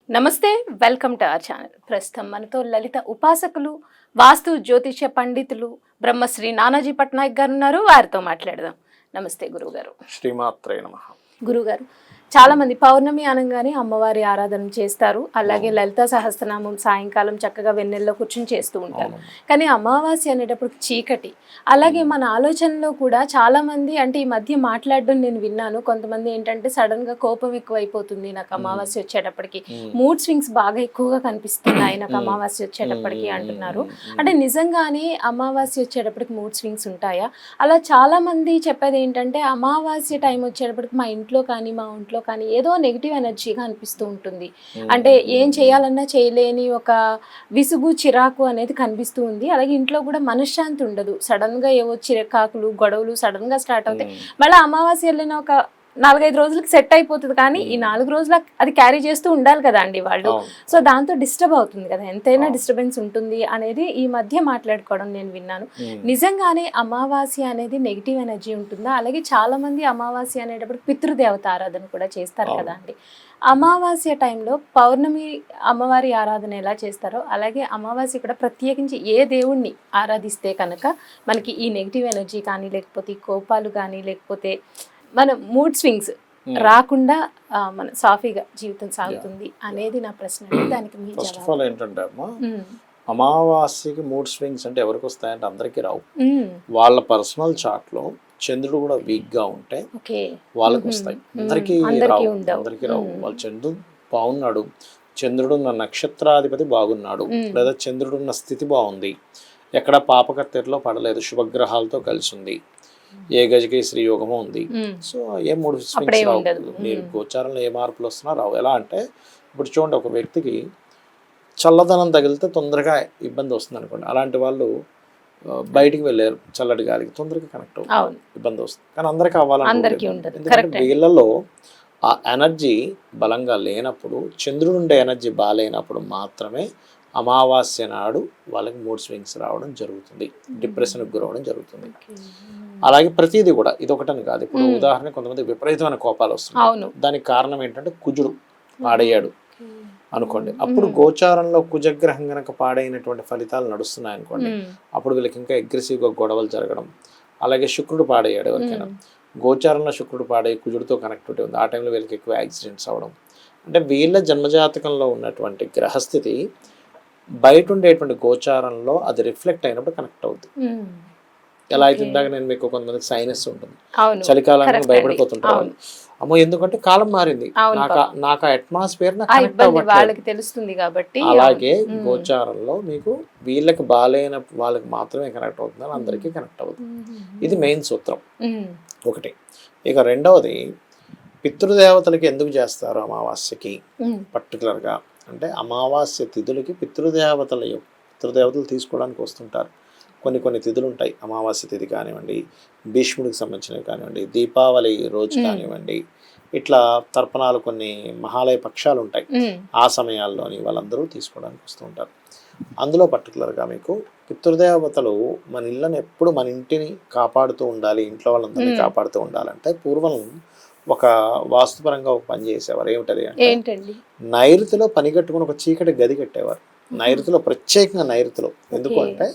నమస్తే, welcome to our channel. ప్రస్తుతం మనతో లలిత ఉపాసకులు, వాస్తు జ్యోతిష పండితులు బ్రహ్మశ్రీ నానాజీ పట్నాయక్ గారు ఉన్నారు. వారితో మాట్లాడదాం. నమస్తే గురువుగారు. శ్రీమాత్రే నమః. గురుగారు, చాలా మంది పౌర్ణమి అనగానే అమ్మవారి ఆరాధన చేస్తారు. అలాగే లలితా సహస్రనామం సాయంకాలం చక్కగా వెన్నెల్లో కూర్చొని చేస్తూ ఉంటారు. కానీ అమావాస్య అనేటప్పుడు చీకటి. అలాగే మన ఆలోచనలో కూడా చాలా మంది, అంటే ఈ మధ్య మాట్లాడడం నేను విన్నాను, కొంతమంది ఏంటంటే సడన్ గా కోపం ఎక్కువైపోతుంది నాకు అమావాస్య వచ్చేటప్పటికి, మూడ్ స్వింగ్స్ బాగా ఎక్కువగా కనిపిస్తున్నాయి నాకు అమావాస్య వచ్చేటప్పటికి అంటున్నారు. అంటే నిజంగానే అమావాస్య వచ్చేటప్పటికి మూడ్ స్వింగ్స్ ఉంటాయా? అలా చాలా మంది చెప్పేది ఏంటంటే అమావాస్య టైం వచ్చేటప్పటికి మా ఇంట్లో కానీ మా ఒంట్లో కానీ ఏదో నెగిటివ్ ఎనర్జీగా అనిపిస్తూ ఉంటుంది. అంటే ఏం చేయాలన్నా చేయలేని ఒక విసుగు, చిరాకు అనేది కనిపిస్తూ ఉంది. అలాగే ఇంట్లో కూడా మనశ్శాంతి ఉండదు. సడన్ గా ఏవో చిరకాకులు, గొడవలు సడన్ గా స్టార్ట్ అవుతాయి. మళ్ళీ అమావాస్య వెళ్ళిన ఒక 4-5 రోజులకి సెట్ అయిపోతుంది. కానీ ఈ 4 రోజుల అది క్యారీ చేస్తూ ఉండాలి కదా అండి వాళ్ళు. సో దాంతో డిస్టర్బ్ అవుతుంది కదా, ఎంతైనా డిస్టర్బెన్స్ ఉంటుంది అనేది ఈ మధ్య మాట్లాడుకోవడం నేను విన్నాను. నిజంగానే అమావాస్య అనేది నెగిటివ్ ఎనర్జీ ఉంటుందా? అలాగే చాలా మంది అమావాస్య అనేటప్పుడు పితృదేవత ఆరాధన కూడా చేస్తారు కదా అండి. అమావాస్య టైంలో పౌర్ణమి అమ్మవారి ఆరాధన ఎలా చేస్తారో అలాగే అమావాస్య కూడా ప్రత్యేకించి ఏ దేవుణ్ణి ఆరాధిస్తే కనుక మనకి ఈ నెగిటివ్ ఎనర్జీ కానీ, లేకపోతే ఈ కోపాలు కానీ, లేకపోతే మన మూడ్ స్వింగ్స్ రాకుండా మన సాఫీగా జీవితం సాగుతుంది అనేది నా ప్రశ్న. దానికి మీ ఫస్ట్ ఆఫ్ ఆల్ ఏంటంటే అమ్మా, అమావాస్యకి మూడ్ స్వింగ్స్ అంటే ఎవరికి వస్తాయంటే అందరికీ రావు. వాళ్ళ పర్సనల్ చార్ట్ లో చంద్రుడు కూడా వీక్ గా ఉంటే వాళ్ళకి వస్తాయి. అందరికీ రావు. వాళ్ళ చంద్రుడు బాగున్నాడు, చంద్రుడు ఉన్న నక్షత్రాధిపతి బాగున్నాడు, లేదా చంద్రుడు ఉన్న స్థితి బాగుంది, ఎక్కడ పాపకత్తెరలో పడలేదు, శుభగ్రహాలతో కలిసి ఉంది, ఏ గజకి శ్రీ యోగము ఉంది. సో ఏ మూడు స్వింగ్స్ రావు. మీరు గోచారంలో ఏ మార్పులు వస్తున్నా రావు. ఎలా అంటే ఇప్పుడు చూడండి, ఒక వ్యక్తికి చల్లదనం తగిలితే తొందరగా ఇబ్బంది వస్తుంది అనుకోండి. అలాంటి వాళ్ళు బయటికి వెళ్ళారు, చల్లటి గాలికి తొందరగా కనెక్ట్ అవుతుంది, ఇబ్బంది వస్తుంది. కానీ అందరికీ అవ్వాలని, ఎందుకంటే వీళ్ళలో ఆ ఎనర్జీ బలంగా లేనప్పుడు, చంద్రుడు ఉండే ఎనర్జీ బాగాలేనప్పుడు మాత్రమే అమావాస్య నాడు వాళ్ళకి మూడ్ స్వింగ్స్ రావడం జరుగుతుంది, డిప్రెషన్కి గురవడం జరుగుతుంది. అలాగే ప్రతిదీ కూడా ఇదొకటని కాదు. ఇప్పుడు ఉదాహరణ, కొంతమంది విపరీతమైన కోపాలు వస్తున్నాయి. దానికి కారణం ఏంటంటే కుజుడు పాడయ్యాడు అనుకోండి. అప్పుడు గోచారంలో కుజగ్రహం గనక పాడైనటువంటి ఫలితాలు నడుస్తున్నాయి అనుకోండి, అప్పుడు వీళ్ళకి ఇంకా అగ్రెసివ్గా గొడవలు జరగడం. అలాగే శుక్రుడు పాడయ్యాడు ఎవరికైనా, గోచారంలో శుక్రుడు పాడై కుజుడితో కనెక్టివిటీ ఉంది, ఆ టైంలో వీళ్ళకి ఎక్కువ యాక్సిడెంట్స్ అవ్వడం. అంటే వీళ్ళ జన్మజాతకంలో ఉన్నటువంటి గ్రహస్థితి బయట ఉండేటువంటి గోచారంలో అది రిఫ్లెక్ట్ అయినప్పుడు కనెక్ట్ అవుతుంది. ఎలా అయితే ఇందాక నేను మీకు కొంతమందికి సైనస్ ఉంటుంది, చలికాలానికి భయపడిపోతుంటారు. అమ్మో ఎందుకంటే కాలం మారింది, నాకు అట్మాస్ఫియర్ తెలుస్తుంది కాబట్టి. అలాగే గోచారంలో మీకు వీళ్ళకి బాగాలేన వాళ్ళకి మాత్రమే కనెక్ట్ అవుతుంది, అందరికీ కనెక్ట్ అవుతుంది. ఇది మెయిన్ సూత్రం ఒకటి. ఇక రెండవది, పితృదేవతలకి ఎందుకు చేస్తారు అమావాస్యకి పర్టికులర్గా అంటే, అమావాస్య తిథులకి పితృదేవతలు తీసుకోవడానికి వస్తుంటారు. కొన్ని తిథులు ఉంటాయి. అమావాస్య తిథి కానివ్వండి, భీష్ముడికి సంబంధించినవి కానివ్వండి, దీపావళి రోజు కానివ్వండి, ఇట్లా తర్పణాలు, కొన్ని మహాలయ పక్షాలు ఉంటాయి. ఆ సమయాల్లోని వాళ్ళందరూ తీసుకోవడానికి వస్తూ ఉంటారు. అందులో పర్టికులర్గా మీకు పితృదేవతలు మన ఇళ్ళని ఎప్పుడు, మన ఇంటిని కాపాడుతూ ఉండాలి, ఇంట్లో వాళ్ళందరినీ కాపాడుతూ ఉండాలంటే పూర్వం ఒక వాస్తుపరంగా ఒక పని చేసేవారు. ఏమిటది అంటే, నైరుతిలో పని కట్టుకుని ఒక చీకటి గది కట్టేవారు. నైరుతిలో, ప్రత్యేకంగా నైరుతిలో. ఎందుకు అంటే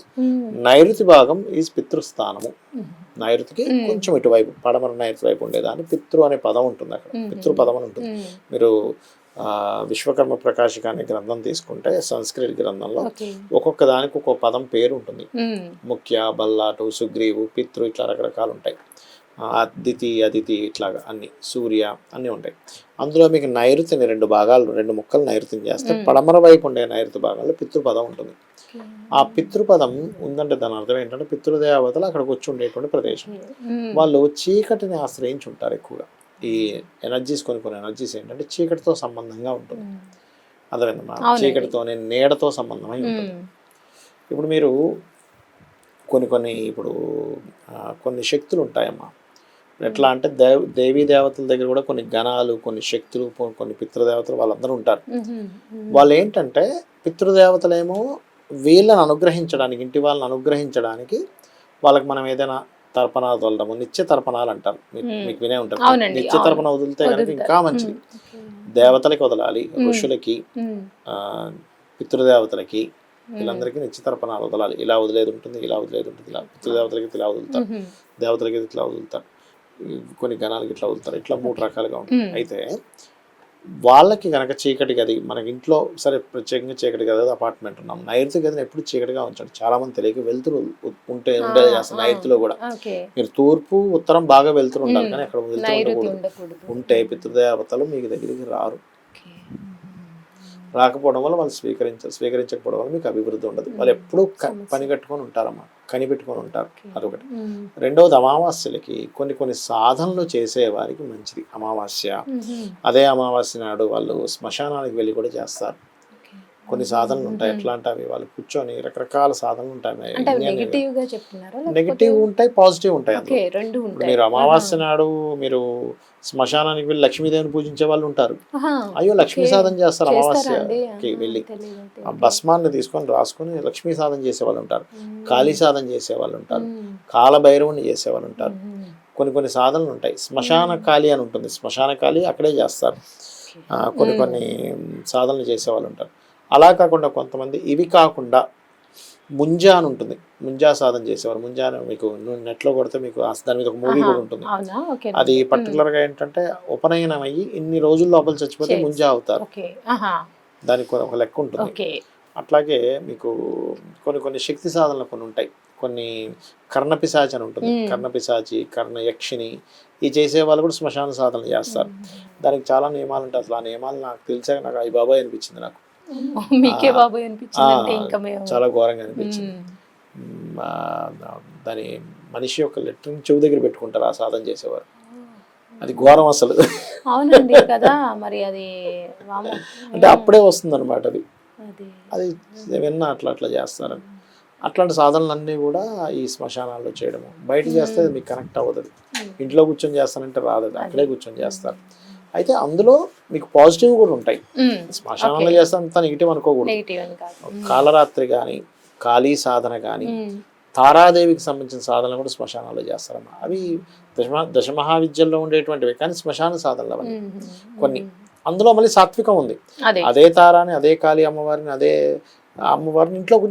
నైరుతి భాగం ఈజ్ పితృస్థానము. నైరుతికి కొంచెం ఇటువైపు, పడమర నైరుతి వైపు ఉండేదాన్ని పితృ అనే పదం ఉంటుంది. అక్కడ పితృ పదం అని ఉంటుంది. మీరు విశ్వకర్మ ప్రకాశిక అనే గ్రంథం తీసుకుంటే, సంస్కృత గ్రంథంలో ఒక్కొక్క దానికి ఒక్కొక్క పదం పేరు ఉంటుంది. ముఖ్య, బల్లాటు, సుగ్రీవు, పితృ, ఇట్లా రకరకాలు ఉంటాయి. అదితి ఇట్లాగా అన్ని, సూర్య అన్నీ ఉంటాయి. అందులో మీకు నైరుతిని 2 భాగాలు, 2 ముక్కలు నైరుతిని చేస్తే, పడమర వైపు ఉండే నైరుతి భాగాల్లో పితృపదం ఉంటుంది. ఆ పితృపదం ఉందంటే దాని అర్థం ఏంటంటే పితృదేవతలు అక్కడికి వచ్చి ఉండేటువంటి ప్రదేశం. వాళ్ళు చీకటిని ఆశ్రయించి ఉంటారు ఎక్కువగా. ఈ ఎనర్జీస్, కొన్ని ఎనర్జీస్ ఏంటంటే చీకటితో సంబంధంగా ఉంటుంది. అర్థమైందమ్మా, చీకటితోనే నీడతో సంబంధమై ఉంటుంది. ఇప్పుడు మీరు కొన్ని శక్తులు ఉంటాయమ్మా. ఎట్లా అంటే దేవీ దేవతల దగ్గర కూడా కొన్ని గణాలు, కొన్ని శక్తులు, కొన్ని పితృదేవతలు వాళ్ళందరూ ఉంటారు. వాళ్ళు ఏంటంటే, పితృదేవతలేమో వీళ్ళని అనుగ్రహించడానికి, ఇంటి వాళ్ళని అనుగ్రహించడానికి వాళ్ళకి మనం ఏదైనా తర్పణాలు వదలడము, నిత్య తర్పణాలు అంటారు, మీకు వినే ఉంటారు. నిత్య తర్పణ వదిలితే కనుక ఇంకా మంచిది. దేవతలకి వదలాలి, ఋషులకి, పితృదేవతలకి, వీళ్ళందరికీ నిశ్చితర్పణాలు వదలాలి. ఇలా వదిలేది ఉంటుంది, ఇలా వదిలేది ఉంటుంది, ఇలా పితృదేవతలకి ఇలా వదులుతారు, దేవతలకి ఇట్లా వదులుతారు, కొన్ని గణాలకి ఇట్లా వదులుతారు, ఇట్లా 3 రకాలుగా ఉంటుంది. అయితే వాళ్ళకి కనుక చీకటి గది, మనకి ఇంట్లో సరే ప్రత్యేకంగా చీకటి గది అపార్ట్మెంట్ ఉన్నాం, నైరుతి గదిని ఎప్పుడు చీకటిగా ఉంచండి. చాలా మంది తెలియక వెళ్తురు ఉండేది చేస్తారు. నైరుతిలో కూడా మీరు తూర్పు ఉత్తరం బాగా వెళ్తురు ఉండాలి, కానీ అక్కడ వెళ్తూ ఉంటే పితృదేవతలు మీకు దగ్గరికి రారు. రాకపోవడం వల్ల వాళ్ళు స్వీకరించకపోవడం వల్ల మీకు అభివృద్ధి ఉండదు. వాళ్ళు ఎప్పుడూ పని కట్టుకొని ఉంటారమ్మా, కనిపెట్టుకొని ఉంటారు. అదొకటి. రెండవది, అమావాస్యలకి కొన్ని సాధనలు చేసేవారికి మంచిది అమావాస్య. అదే అమావాస్య నాడు వాళ్ళు శ్మశానానికి వెళ్ళి కూడా చేస్తారు. కొన్ని సాధనలు ఉంటాయి. ఎట్లా అంటే అవి వాళ్ళు కూర్చొని రకరకాల సాధనలు ఉంటాయి. నెగిటివ్ ఉంటాయి, పాజిటివ్ ఉంటాయి. మీరు అమావాస్య నాడు మీరు శ్మశానానికి వెళ్ళి లక్ష్మీదేవిని పూజించే వాళ్ళు ఉంటారు. అయ్యో లక్ష్మీ సాధన చేస్తారు అమావాస్యకి వెళ్ళి, భస్మాన్ని తీసుకొని రాసుకొని లక్ష్మీ సాధన చేసే వాళ్ళు ఉంటారు. కాళీ సాధన చేసే వాళ్ళు ఉంటారు, కాలభైరవుని చేసే వాళ్ళు ఉంటారు. కొన్ని సాధనలు ఉంటాయి. శ్మశాన కాళీ అని ఉంటుంది, శ్మశాన కాళీ అక్కడే చేస్తారు. కొన్ని సాధనలు చేసే వాళ్ళు ఉంటారు. అలా కాకుండా కొంతమంది ఇవి కాకుండా ముంజా అని ఉంటుంది, ముంజా సాధన చేసేవారు. ముంజా మీకు నెట్లో కొడితే మీకు దాని మీద ఒక మూవీ కూడా ఉంటుంది. అది పర్టికులర్గా ఏంటంటే ఉపనయనం అయ్యి ఇన్ని రోజుల లోపల చచ్చిపోతే ముంజా అవుతారు. దానికి ఒక లెక్క ఉంటుంది. అట్లాగే మీకు కొన్ని శక్తి సాధనలు కొన్ని ఉంటాయి. కొన్ని కర్ణపిశాచి అని ఉంటుంది, కర్ణపిశాచి, కర్ణయక్షిని, ఈ చేసే వాళ్ళు కూడా శ్మశాన సాధనలు చేస్తారు. దానికి చాలా నియమాలు ఉంటాయి. అసలు ఆ నియమాలు నాకు తెలిసాక నాకు అయ్యి బాబాయ్ అనిపించింది. నాకు చాలా ఘోరంగా అనిపించింది. దాని మనిషి యొక్క లెటర్ చెవి దగ్గర పెట్టుకుంటారు ఆ సాధన చేసేవారు. అది ఘోరం అసలు. అంటే అప్పుడే వస్తుంది అనమాట అది విన్నా అట్లా చేస్తారని. అట్లాంటి సాధనలన్నీ కూడా ఈ శ్మశానాల్లో చేయడము. బయట చేస్తే మీకు కనెక్ట్ అవ్వదు. ఇంట్లో కూర్చొని చేస్తానంటే రాదు, అక్కడే కూర్చొని చేస్తారు. అయితే అందులో మీకు పాజిటివ్ కూడా ఉంటాయి. శ్మశానంలో చేస్తే అంత నెగిటివ్ అనుకోకూడదు. కాలరాత్రి కానీ, కాళీ సాధన కానీ, తారాదేవికి సంబంధించిన సాధనలు కూడా శ్మశానాల్లో చేస్తారమ్మా. అవి దశమహావిద్యల్లో ఉండేటువంటివి, కానీ శ్మశాన సాధనలు అవన్నీ కొన్ని. అందులో మళ్ళీ సాత్వికం ఉంది. అదే తారాని, అదే కాళీ అమ్మవారిని, అదే అమ్మవారిని ఇంట్లో కొంచెం